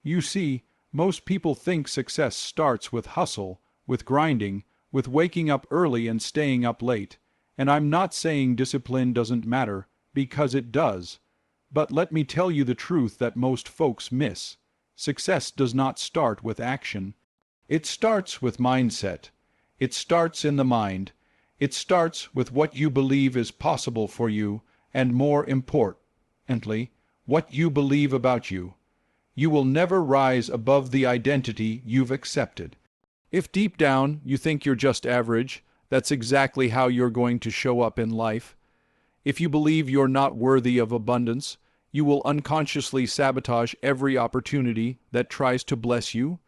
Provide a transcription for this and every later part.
You see, most people think success starts with hustle, with grinding, with waking up early and staying up late. And I'm not saying discipline doesn't matter, because it does. But let me tell you the truth that most folks miss. Success does not start with action. It starts with mindset. It starts in the mind. It starts with what you believe is possible for you, and more importantly, what you believe about you. You will never rise above the identity you've accepted. If deep down you think you're just average, that's exactly how you're going to show up in life. If you believe you're not worthy of abundance, you will unconsciously sabotage every opportunity that tries to bless you.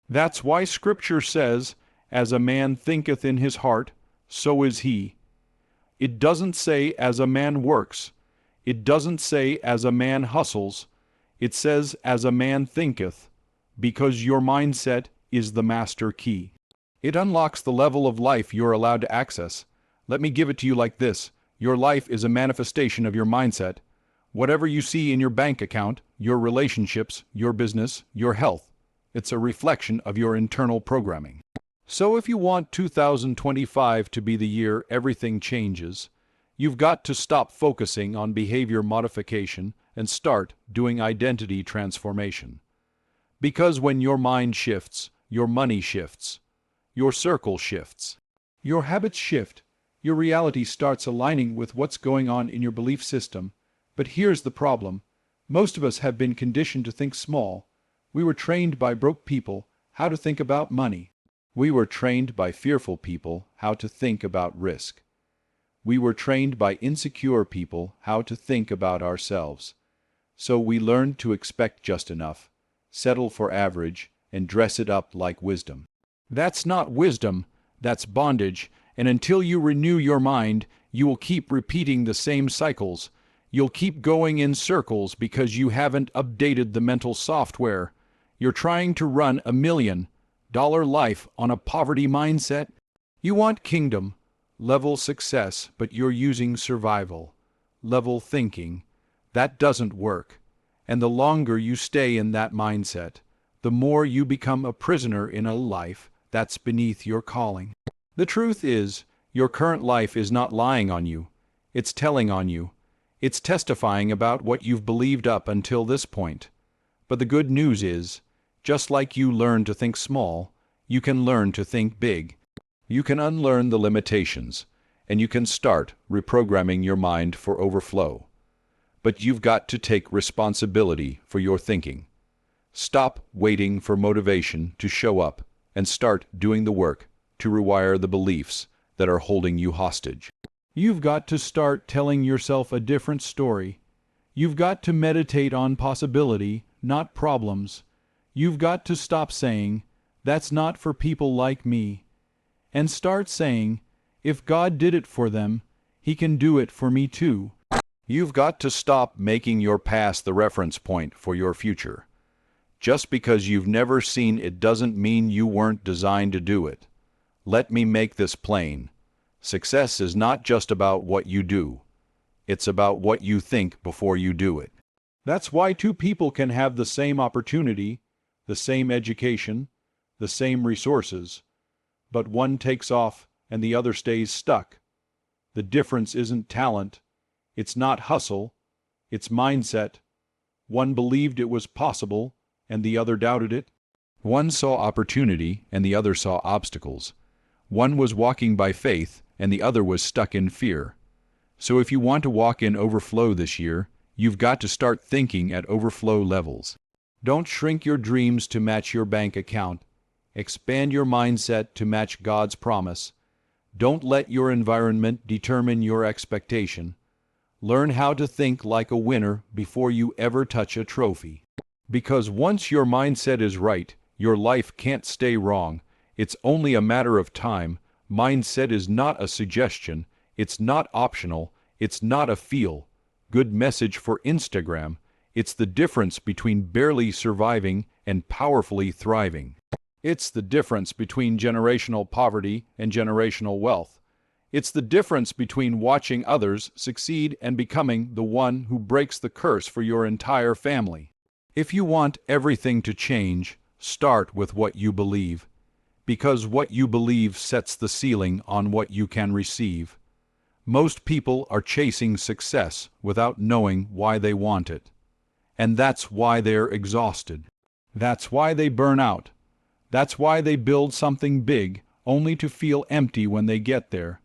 That's why Scripture says, "As a man thinketh in his heart, so is he." It doesn't say, "As a man works." It doesn't say, "As a man hustles." It says, "As a man thinketh," because your mindset is the master key. It unlocks the level of life you're allowed to access. Let me give it to you like this. Your life is a manifestation of your mindset. Whatever you see in your bank account, your relationships, your business, your health, it's a reflection of your internal programming. So if you want 2025 to be the year everything changes, you've got to stop focusing on behavior modification and start doing identity transformation. Because when your mind shifts, your money shifts, your circle shifts, your habits shift, your reality starts aligning with what's going on in your belief system. But here's the problem. Most of us have been conditioned to think small. We were trained by broke people how to think about money. We were trained by fearful people how to think about risk. We were trained by insecure people how to think about ourselves. So we learned to expect just enough, settle for average, and dress it up like wisdom. That's not wisdom, that's bondage, and until you renew your mind, you will keep repeating the same cycles. You'll keep going in circles because you haven't updated the mental software. You're trying to run $1 million life on a poverty mindset. You want kingdom level success, but you're using survival level thinking. That doesn't work. And the longer you stay in that mindset, the more you become a prisoner in a life that's beneath your calling. The truth is, your current life is not lying on you. It's telling on you. It's testifying about what you've believed up until this point. But the good news is, just like you learn to think small, you can learn to think big. You can unlearn the limitations, and you can start reprogramming your mind for overflow. But you've got to take responsibility for your thinking. Stop waiting for motivation to show up and start doing the work to rewire the beliefs that are holding you hostage. You've got to start telling yourself a different story. You've got to meditate on possibility, not problems. You've got to stop saying, "That's not for people like me," and start saying, "If God did it for them, He can do it for me too." You've got to stop making your past the reference point for your future. Just because you've never seen it doesn't mean you weren't designed to do it. Let me make this plain. Success is not just about what you do. It's about what you think before you do it. That's why two people can have the same opportunity, the same education, the same resources, but one takes off and the other stays stuck. The difference isn't talent. It's not hustle. It's mindset. One believed it was possible and the other doubted it. One saw opportunity and the other saw obstacles. One was walking by faith and the other was stuck in fear. So if you want to walk in overflow this year, you've got to start thinking at overflow levels. Don't shrink your dreams to match your bank account. Expand your mindset to match God's promise. Don't let your environment determine your expectation. Learn how to think like a winner before you ever touch a trophy. Because once your mindset is right, your life can't stay wrong. It's only a matter of time. Mindset is not a suggestion. It's not optional. It's not a feel good message for Instagram. It's the difference between barely surviving and powerfully thriving. It's the difference between generational poverty and generational wealth. It's the difference between watching others succeed and becoming the one who breaks the curse for your entire family. If you want everything to change, start with what you believe, because what you believe sets the ceiling on what you can receive. Most people are chasing success without knowing why they want it. And that's why they're exhausted. That's why they burn out. That's why they build something big only to feel empty when they get there,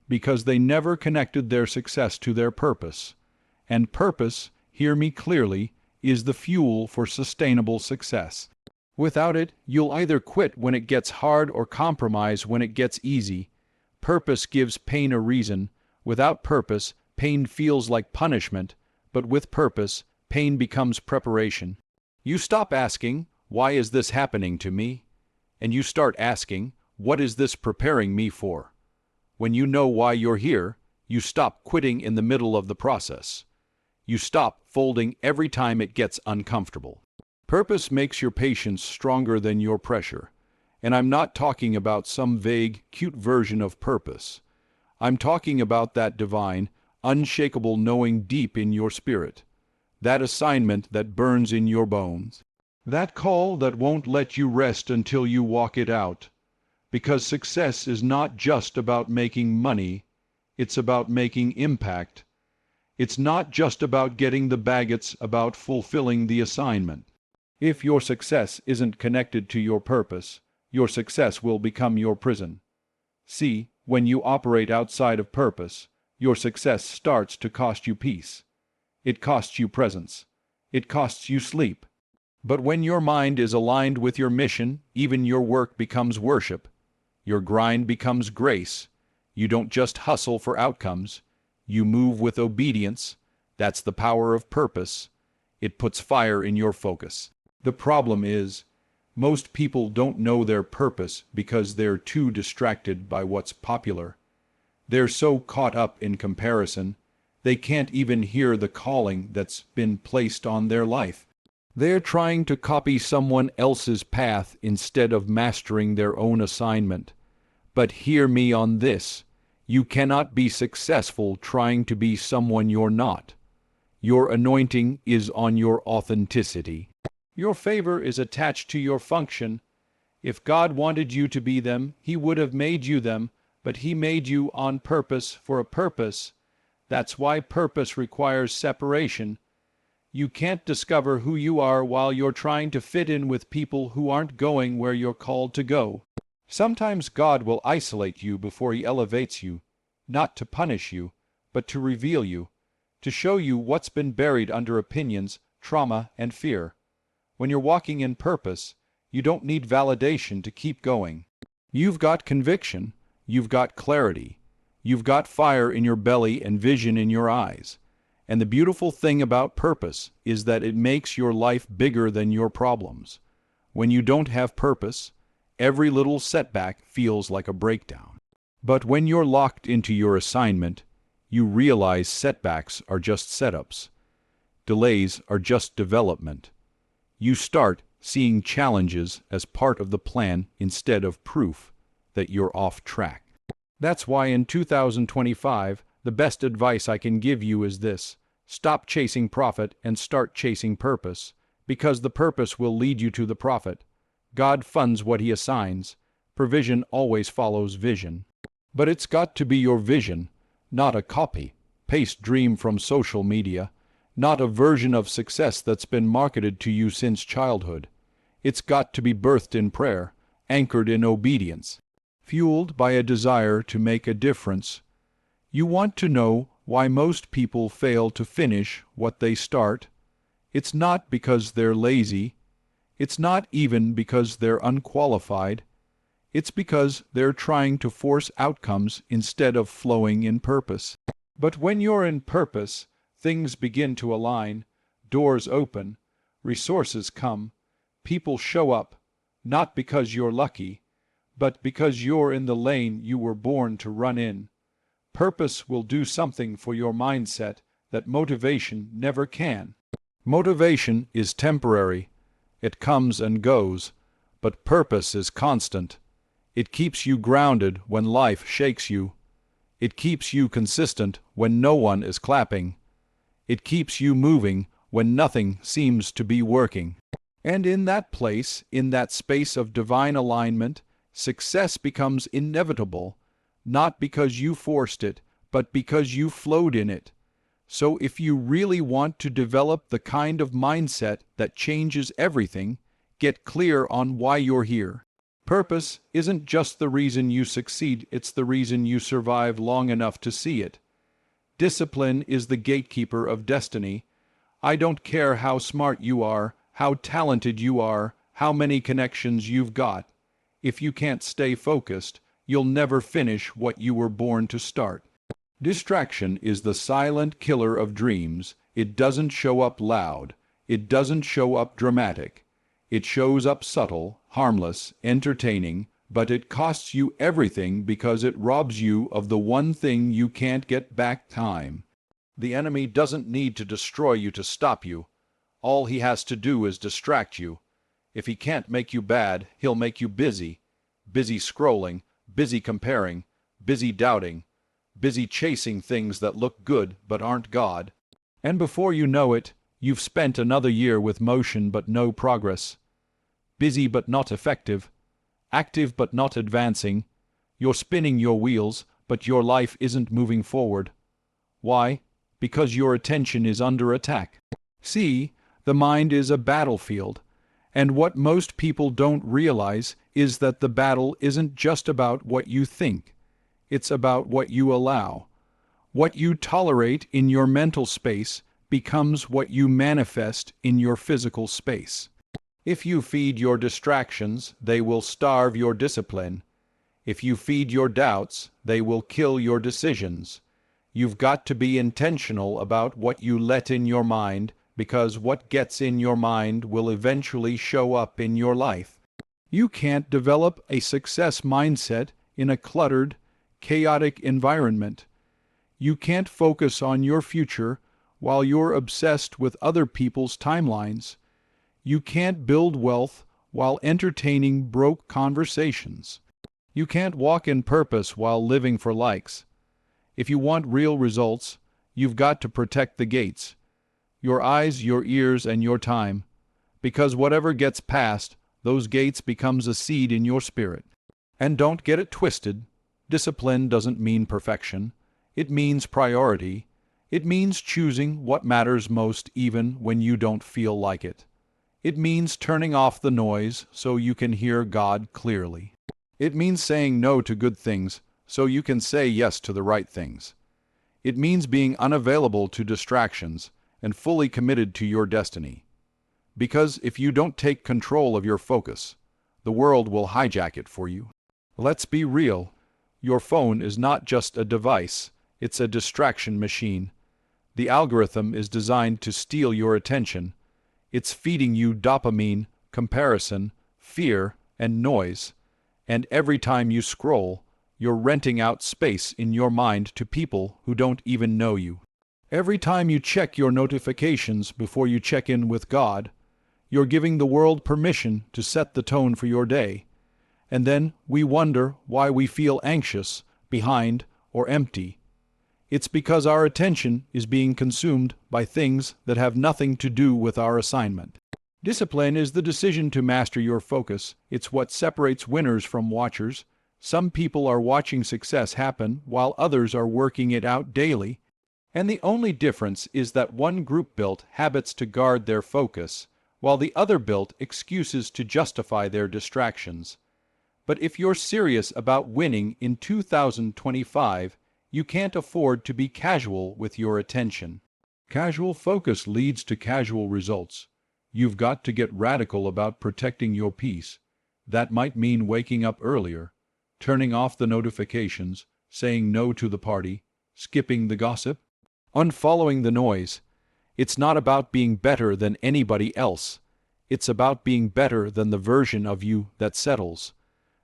because they never connected their success to their purpose. And purpose, hear me clearly, is the fuel for sustainable success. Without it, you'll either quit when it gets hard or compromise when it gets easy. Purpose gives pain a reason. Without purpose, pain feels like punishment, but with purpose, pain becomes preparation. You stop asking, "Why is this happening to me?" And you start asking, "What is this preparing me for?" When you know why you're here, you stop quitting in the middle of the process. You stop folding every time it gets uncomfortable. Purpose makes your patience stronger than your pressure. And I'm not talking about some vague, cute version of purpose. I'm talking about that divine, unshakable knowing deep in your spirit. That assignment that burns in your bones. That call that won't let you rest until you walk it out. Because success is not just about making money, it's about making impact. It's not just about getting the bag, it's about fulfilling the assignment. If your success isn't connected to your purpose, your success will become your prison. See, when you operate outside of purpose, your success starts to cost you peace. It costs you presence. It costs you sleep. But when your mind is aligned with your mission, even your work becomes worship. Your grind becomes grace. You don't just hustle for outcomes. You move with obedience. That's the power of purpose. It puts fire in your focus. The problem is, most people don't know their purpose because they're too distracted by what's popular. They're so caught up in comparison, they can't even hear the calling that's been placed on their life. They're trying to copy someone else's path instead of mastering their own assignment. But hear me on this. You cannot be successful trying to be someone you're not. Your anointing is on your authenticity. Your favor is attached to your function. If God wanted you to be them, He would have made you them, but He made you on purpose for a purpose. That's why purpose requires separation. You can't discover who you are while you're trying to fit in with people who aren't going where you're called to go. Sometimes God will isolate you before He elevates you, not to punish you, but to reveal you, to show you what's been buried under opinions, trauma, and fear. When you're walking in purpose, you don't need validation to keep going. You've got conviction, you've got clarity, you've got fire in your belly and vision in your eyes. And the beautiful thing about purpose is that it makes your life bigger than your problems. When you don't have purpose, every little setback feels like a breakdown. But when you're locked into your assignment, you realize setbacks are just setups. Delays are just development. You start seeing challenges as part of the plan instead of proof that you're off track. That's why in 2025, the best advice I can give you is this: stop chasing profit and start chasing purpose, because the purpose will lead you to the profit. God funds what He assigns. Provision always follows vision. But it's got to be your vision, not a copy-paste dream from social media, not a version of success that's been marketed to you since childhood. It's got to be birthed in prayer, anchored in obedience, fueled by a desire to make a difference. You want to know why most people fail to finish what they start? It's not because they're lazy. It's not even because they're unqualified. It's because they're trying to force outcomes instead of flowing in purpose. But when you're in purpose, things begin to align, doors open, resources come, people show up, not because you're lucky, but because you're in the lane you were born to run in. Purpose will do something for your mindset that motivation never can. Motivation is temporary. It comes and goes, but purpose is constant. It keeps you grounded when life shakes you. It keeps you consistent when no one is clapping. It keeps you moving when nothing seems to be working. And in that place, in that space of divine alignment, success becomes inevitable, not because you forced it, but because you flowed in it. So if you really want to develop the kind of mindset that changes everything, get clear on why you're here. Purpose isn't just the reason you succeed, it's the reason you survive long enough to see it. Discipline is the gatekeeper of destiny. I don't care how smart you are, how talented you are, how many connections you've got. If you can't stay focused, you'll never finish what you were born to start. Distraction is the silent killer of dreams. It doesn't show up loud. It doesn't show up dramatic. It shows up subtle, harmless, entertaining, but it costs you everything because it robs you of the one thing you can't get back: time. The enemy doesn't need to destroy you to stop you. All he has to do is distract you. If he can't make you bad, he'll make you busy. Busy scrolling, busy comparing, busy doubting, busy chasing things that look good but aren't God. And before you know it, you've spent another year with motion but no progress. Busy but not effective. Active but not advancing. You're spinning your wheels, but your life isn't moving forward. Why? Because your attention is under attack. See, the mind is a battlefield, and what most people don't realize is that the battle isn't just about what you think. It's about what you allow. What you tolerate in your mental space becomes what you manifest in your physical space. If you feed your distractions, they will starve your discipline. If you feed your doubts, they will kill your decisions. You've got to be intentional about what you let in your mind, because what gets in your mind will eventually show up in your life. You can't develop a success mindset in a cluttered, chaotic environment. You can't focus on your future while you're obsessed with other people's timelines. You can't build wealth while entertaining broke conversations. You can't walk in purpose while living for likes. If you want real results, you've got to protect the gates. Your eyes, your ears, and your time. Because whatever gets past those gates becomes a seed in your spirit. And don't get it twisted. Discipline doesn't mean perfection. It means priority. It means choosing what matters most even when you don't feel like it. It means turning off the noise so you can hear God clearly. It means saying no to good things so you can say yes to the right things. It means being unavailable to distractions and fully committed to your destiny. Because if you don't take control of your focus, the world will hijack it for you. Let's be real. Your phone is not just a device, it's a distraction machine. The algorithm is designed to steal your attention. It's feeding you dopamine, comparison, fear, and noise. And every time you scroll, you're renting out space in your mind to people who don't even know you. Every time you check your notifications before you check in with God, you're giving the world permission to set the tone for your day. And then we wonder why we feel anxious, behind, or empty. It's because our attention is being consumed by things that have nothing to do with our assignment. Discipline is the decision to master your focus. It's what separates winners from watchers. Some people are watching success happen while others are working it out daily. And the only difference is that one group built habits to guard their focus, while the other built excuses to justify their distractions. But if you're serious about winning in 2025, you can't afford to be casual with your attention. Casual focus leads to casual results. You've got to get radical about protecting your peace. That might mean waking up earlier, turning off the notifications, saying no to the party, skipping the gossip, unfollowing the noise. It's not about being better than anybody else. It's about being better than the version of you that settles.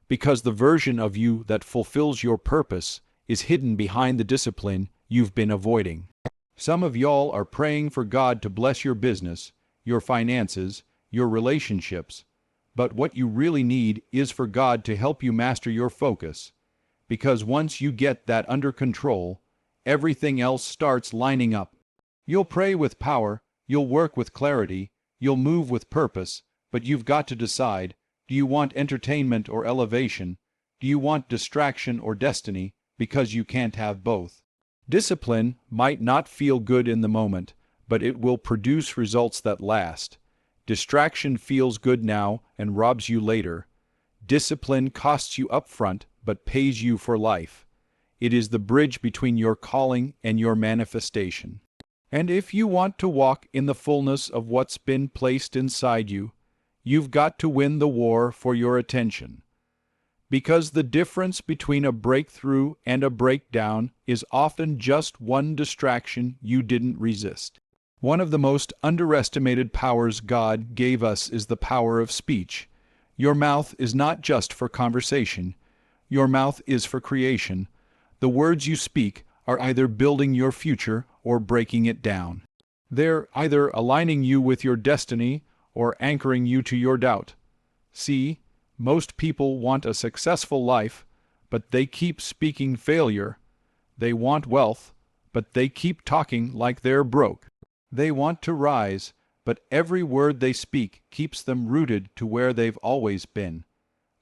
Because the version of you that fulfills your purpose is hidden behind the discipline you've been avoiding. Some of y'all are praying for God to bless your business, your finances, your relationships, but what you really need is for God to help you master your focus. Because once you get that under control, everything else starts lining up. You'll pray with power, You'll work with clarity, you'll move with purpose, but you've got to decide, do you want entertainment or elevation? Do you want distraction or destiny? Because you can't have both. Discipline might not feel good in the moment, but it will produce results that last. Distraction feels good now and robs you later. Discipline costs you upfront, but pays you for life. It is the bridge between your calling and your manifestation. And if you want to walk in the fullness of what's been placed inside you, you've got to win the war for your attention. Because the difference between a breakthrough and a breakdown is often just one distraction you didn't resist. One of the most underestimated powers God gave us is the power of speech. Your mouth is not just for conversation. Your mouth is for creation. The words you speak are either building your future or breaking it down. They're either aligning you with your destiny or anchoring you to your doubt. See, most people want a successful life, but they keep speaking failure. They want wealth, but they keep talking like they're broke. They want to rise, but every word they speak keeps them rooted to where they've always been.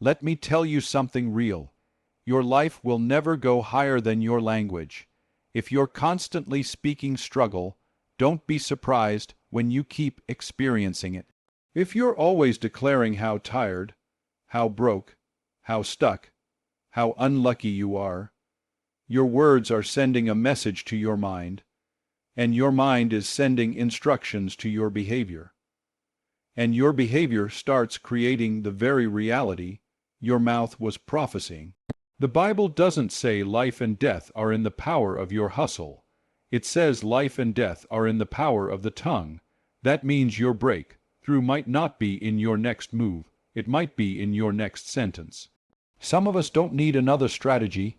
Let me tell you something real. Your life will never go higher than your language. If you're constantly speaking struggle, don't be surprised when you keep experiencing it. If you're always declaring how tired, how broke, how stuck, how unlucky you are, your words are sending a message to your mind, and your mind is sending instructions to your behavior. And your behavior starts creating the very reality your mouth was prophesying. The Bible doesn't say life and death are in the power of your hustle. It says life and death are in the power of the tongue. That means your breakthrough might not be in your next move. It might be in your next sentence. Some of us don't need another strategy.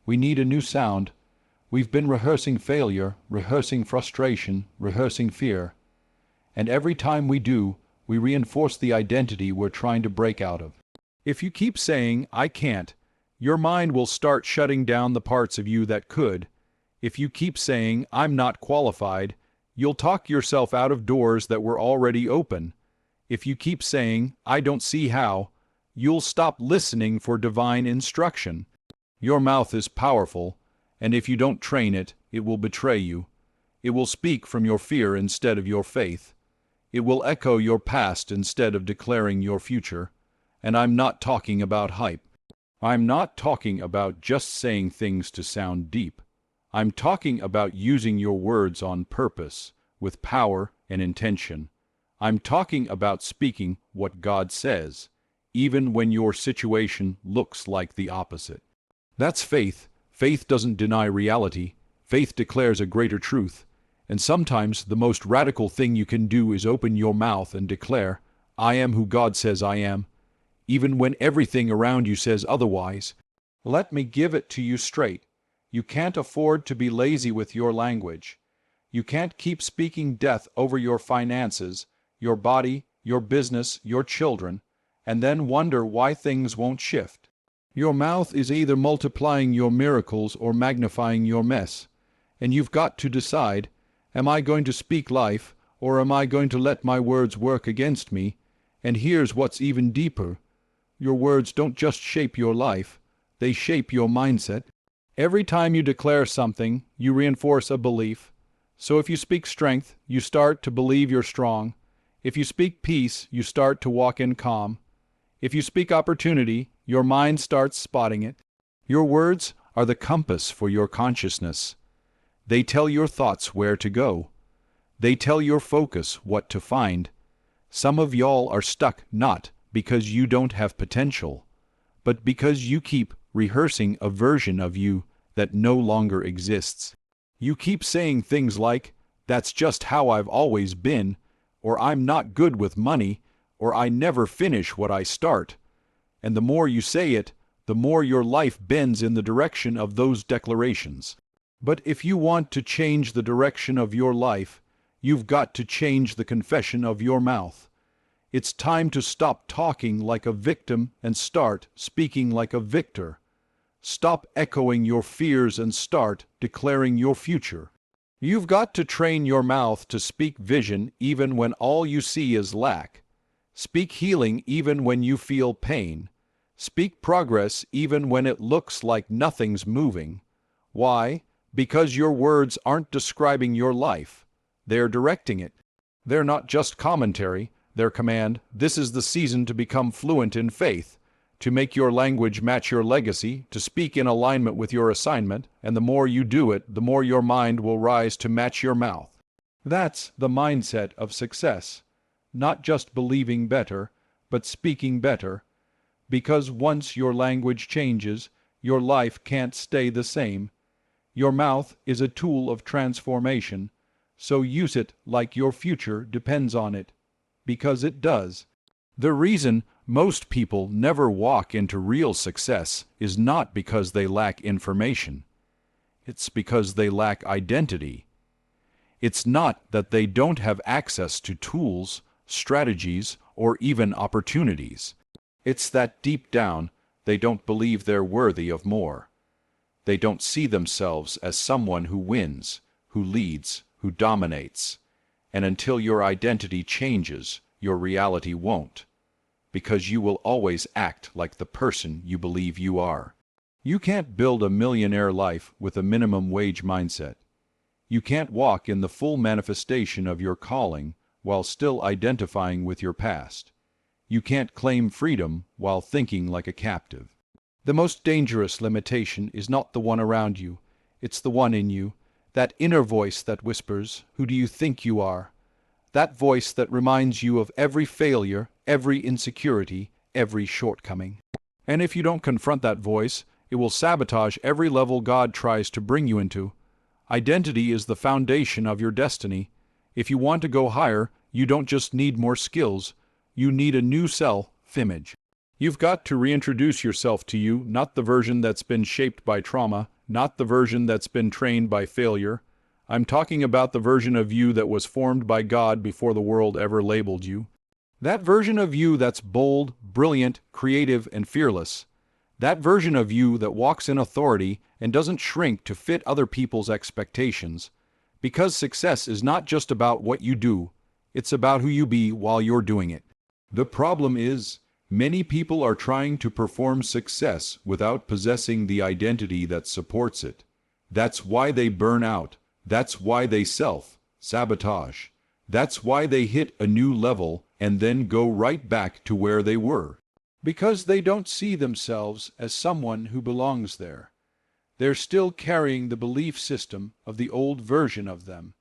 We need a new sound. We've been rehearsing failure, rehearsing frustration, rehearsing fear. And every time we do, we reinforce the identity we're trying to break out of. If you keep saying, "I can't," your mind will start shutting down the parts of you that could. If you keep saying, "I'm not qualified," you'll talk yourself out of doors that were already open. If you keep saying, "I don't see how," you'll stop listening for divine instruction. Your mouth is powerful, and if you don't train it, it will betray you. It will speak from your fear instead of your faith. It will echo your past instead of declaring your future. And I'm not talking about hype. I'm not talking about just saying things to sound deep. I'm talking about using your words on purpose, with power and intention. I'm talking about speaking what God says, even when your situation looks like the opposite. That's faith. Faith doesn't deny reality. Faith declares a greater truth. And sometimes the most radical thing you can do is open your mouth and declare, "I am who God says I am," even when everything around you says otherwise. Let me give it to you straight. You can't afford to be lazy with your language. You can't keep speaking death over your finances, your body, your business, your children, and then wonder why things won't shift. Your mouth is either multiplying your miracles or magnifying your mess. And you've got to decide, am I going to speak life, or am I going to let my words work against me? And here's what's even deeper. Your words don't just shape your life, they shape your mindset. Every time you declare something, you reinforce a belief. So if you speak strength, you start to believe you're strong. If you speak peace, you start to walk in calm. If you speak opportunity, your mind starts spotting it. Your words are the compass for your consciousness. They tell your thoughts where to go. They tell your focus what to find. Some of y'all are stuck not because you don't have potential, but because you keep rehearsing a version of you that no longer exists. You keep saying things like, "That's just how I've always been," or "I'm not good with money," or "I never finish what I start." And the more you say it, the more your life bends in the direction of those declarations. But if you want to change the direction of your life, you've got to change the confession of your mouth. It's time to stop talking like a victim and start speaking like a victor. Stop echoing your fears and start declaring your future. You've got to train your mouth to speak vision even when all you see is lack. Speak healing even when you feel pain. Speak progress even when it looks like nothing's moving. Why? Because your words aren't describing your life. They're directing it. They're not just commentary. They're command. This is the season to become fluent in faith, to make your language match your legacy, to speak in alignment with your assignment, and the more you do it, the more your mind will rise to match your mouth. That's the mindset of success. Not just believing better, but speaking better. Because once your language changes, your life can't stay the same. Your mouth is a tool of transformation, so use it like your future depends on it. Because it does. The reason most people never walk into real success is not because they lack information. It's because they lack identity. It's not that they don't have access to tools, strategies, or even opportunities. It's that deep down, they don't believe they're worthy of more. They don't see themselves as someone who wins, who leads, who dominates. And until your identity changes, your reality won't. Because you will always act like the person you believe you are. You can't build a millionaire life with a minimum wage mindset. You can't walk in the full manifestation of your calling while still identifying with your past. You can't claim freedom while thinking like a captive. The most dangerous limitation is not the one around you, it's the one in you, that inner voice that whispers, "Who do you think you are?" That voice that reminds you of every failure, every insecurity, every shortcoming. And if you don't confront that voice, it will sabotage every level God tries to bring you into. Identity is the foundation of your destiny. If you want to go higher, you don't just need more skills. You need a new self-image. You've got to reintroduce yourself to you, not the version that's been shaped by trauma, not the version that's been trained by failure. I'm talking about the version of you that was formed by God before the world ever labeled you. That version of you that's bold, brilliant, creative, and fearless. That version of you that walks in authority and doesn't shrink to fit other people's expectations. Because success is not just about what you do, it's about who you be while you're doing it. The problem is, many people are trying to perform success without possessing the identity that supports it. That's why they burn out. That's why they self-sabotage. That's why they hit a new level and then go right back to where they were. Because they don't see themselves as someone who belongs there. They're still carrying the belief system of the old version of them,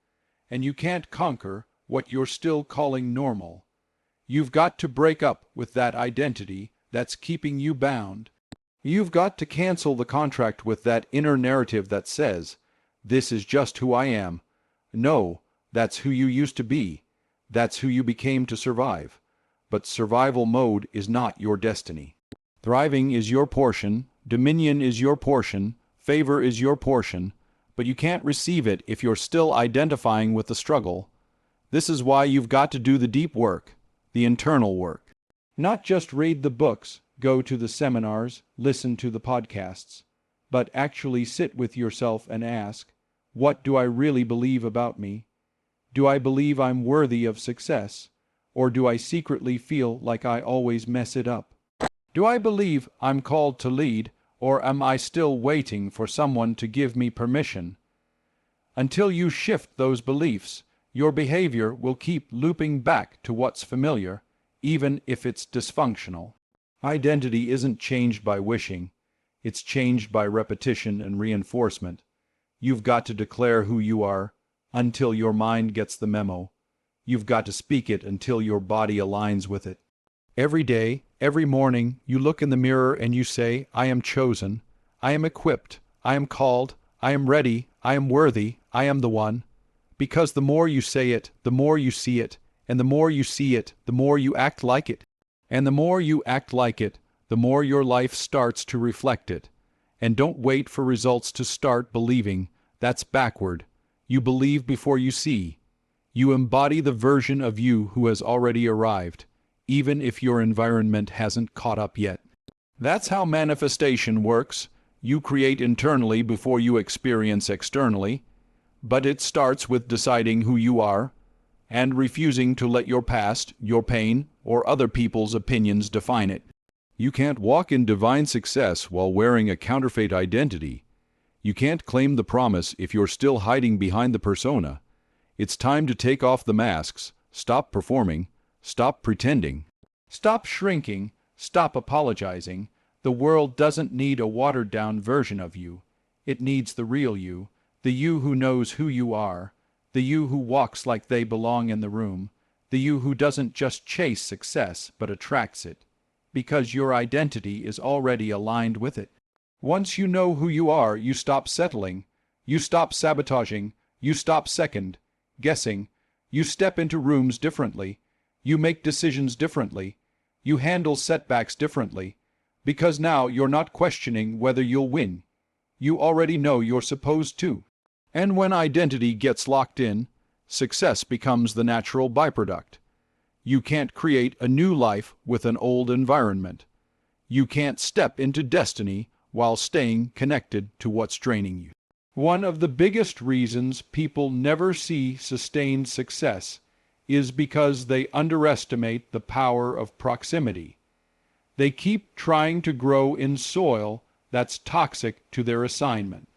and you can't conquer what you're still calling normal. You've got to break up with that identity that's keeping you bound. You've got to cancel the contract with that inner narrative that says, "This is just who I am." No, that's who you used to be. That's who you became to survive. But survival mode is not your destiny. Thriving is your portion, dominion is your portion, favor is your portion, but you can't receive it if you're still identifying with the struggle. This is why you've got to do the deep work, the internal work. Not just read the books, go to the seminars, listen to the podcasts, but actually sit with yourself and ask, what do I really believe about me? Do I believe I'm worthy of success? Or do I secretly feel like I always mess it up? Do I believe I'm called to lead, or am I still waiting for someone to give me permission? Until you shift those beliefs, your behavior will keep looping back to what's familiar, even if it's dysfunctional. Identity isn't changed by wishing. It's changed by repetition and reinforcement. You've got to declare who you are until your mind gets the memo. You've got to speak it until your body aligns with it. Every day, every morning, you look in the mirror and you say, "I am chosen. I am equipped. I am called. I am ready. I am worthy. I am the one." Because the more you say it, the more you see it. And the more you see it, the more you act like it. And the more you act like it, the more your life starts to reflect it. And don't wait for results to start believing. That's backward. You believe before you see. You embody the version of you who has already arrived, even if your environment hasn't caught up yet. That's how manifestation works. You create internally before you experience externally. But it starts with deciding who you are and refusing to let your past, your pain, or other people's opinions define it. You can't walk in divine success while wearing a counterfeit identity. You can't claim the promise if you're still hiding behind the persona. It's time to take off the masks, stop performing, stop pretending. Stop shrinking, stop apologizing. The world doesn't need a watered-down version of you. It needs the real you, the you who knows who you are, the you who walks like they belong in the room, the you who doesn't just chase success but attracts it, because your identity is already aligned with it. Once you know who you are, you stop settling, you stop sabotaging, you stop guessing, you step into rooms differently, you make decisions differently, you handle setbacks differently, because now you're not questioning whether you'll win. You already know you're supposed to. And when identity gets locked in, success becomes the natural byproduct. You can't create a new life with an old environment. You can't step into destiny while staying connected to what's draining you. One of the biggest reasons people never see sustained success is because they underestimate the power of proximity. They keep trying to grow in soil that's toxic to their assignment.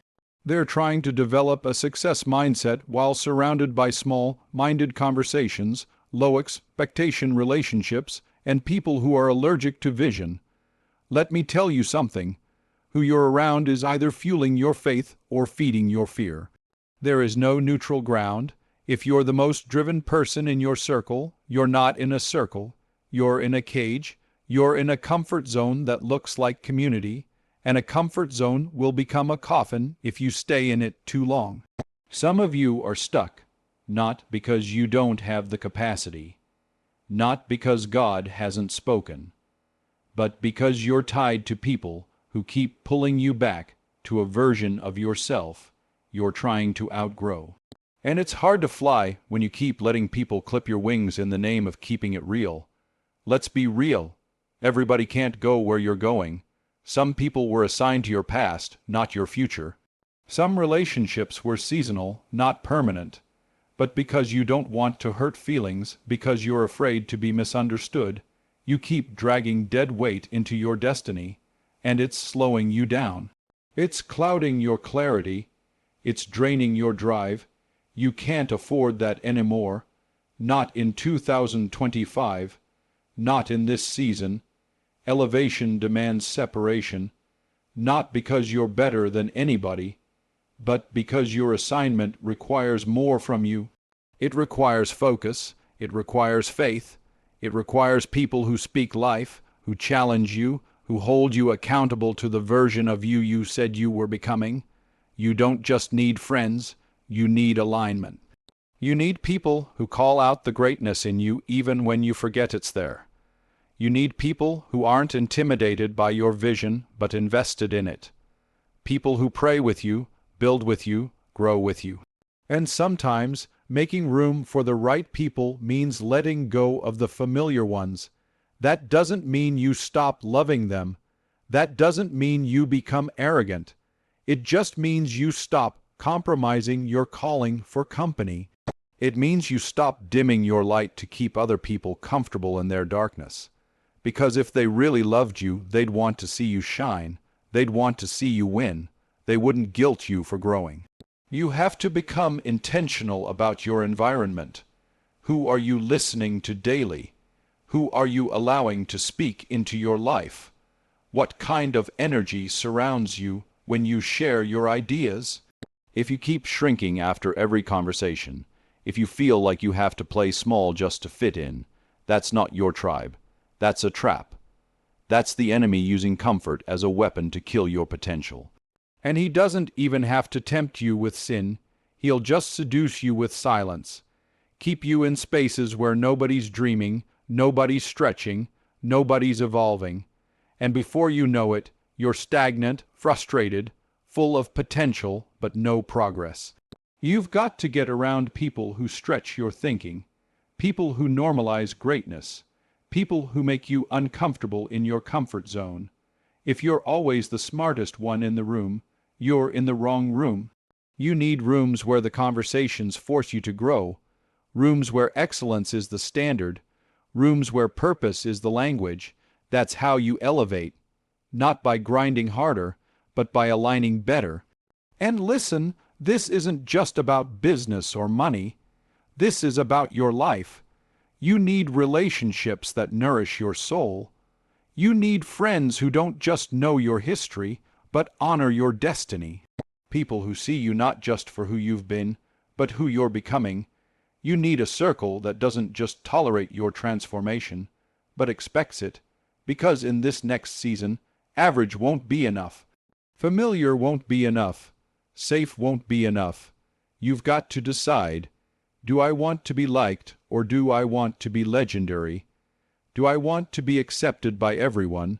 They're trying to develop a success mindset while surrounded by small-minded conversations, low-expectation relationships, and people who are allergic to vision. Let me tell you something. Who you're around is either fueling your faith or feeding your fear. There is no neutral ground. If you're the most driven person in your circle, you're not in a circle. You're in a cage. You're in a comfort zone that looks like community, and a comfort zone will become a coffin if you stay in it too long. Some of you are stuck, not because you don't have the capacity, not because God hasn't spoken, but because you're tied to people who keep pulling you back to a version of yourself you're trying to outgrow. And it's hard to fly when you keep letting people clip your wings in the name of keeping it real. Let's be real. Everybody can't go where you're going. Some people were assigned to your past, not your future. Some relationships were seasonal, not permanent. But because you don't want to hurt feelings, because you're afraid to be misunderstood, you keep dragging dead weight into your destiny, and it's slowing you down. It's clouding your clarity. It's draining your drive. You can't afford that anymore. Not in 2025. Not in this season. Elevation demands separation, not because you're better than anybody, but because your assignment requires more from you. It requires focus, it requires faith, it requires people who speak life, who challenge you, who hold you accountable to the version of you you said you were becoming. You don't just need friends, you need alignment. You need people who call out the greatness in you even when you forget it's there. You need people who aren't intimidated by your vision but invested in it. People who pray with you, build with you, grow with you. And sometimes making room for the right people means letting go of the familiar ones. That doesn't mean you stop loving them. That doesn't mean you become arrogant. It just means you stop compromising your calling for company. It means you stop dimming your light to keep other people comfortable in their darkness. Because if they really loved you, they'd want to see you shine. They'd want to see you win. They wouldn't guilt you for growing. You have to become intentional about your environment. Who are you listening to daily? Who are you allowing to speak into your life? What kind of energy surrounds you when you share your ideas? If you keep shrinking after every conversation, if you feel like you have to play small just to fit in, that's not your tribe. That's a trap. That's the enemy using comfort as a weapon to kill your potential. And he doesn't even have to tempt you with sin. He'll just seduce you with silence. Keep you in spaces where nobody's dreaming, nobody's stretching, nobody's evolving. And before you know it, you're stagnant, frustrated, full of potential, but no progress. You've got to get around people who stretch your thinking, people who normalize greatness, people who make you uncomfortable in your comfort zone. If you're always the smartest one in the room, you're in the wrong room. You need rooms where the conversations force you to grow, rooms where excellence is the standard, rooms where purpose is the language. That's how you elevate, not by grinding harder, but by aligning better. And listen, this isn't just about business or money. This is about your life. You need relationships that nourish your soul. You need friends who don't just know your history, but honor your destiny. People who see you not just for who you've been, but who you're becoming. You need a circle that doesn't just tolerate your transformation, but expects it. Because in this next season, average won't be enough. Familiar won't be enough. Safe won't be enough. You've got to decide, do I want to be liked or do I want to be legendary? Do I want to be accepted by everyone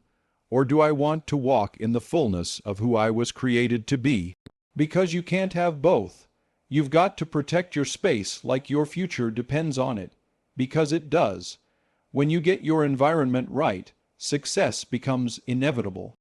or do I want to walk in the fullness of who I was created to be? Because you can't have both. You've got to protect your space like your future depends on it. Because it does. When you get your environment right, success becomes inevitable.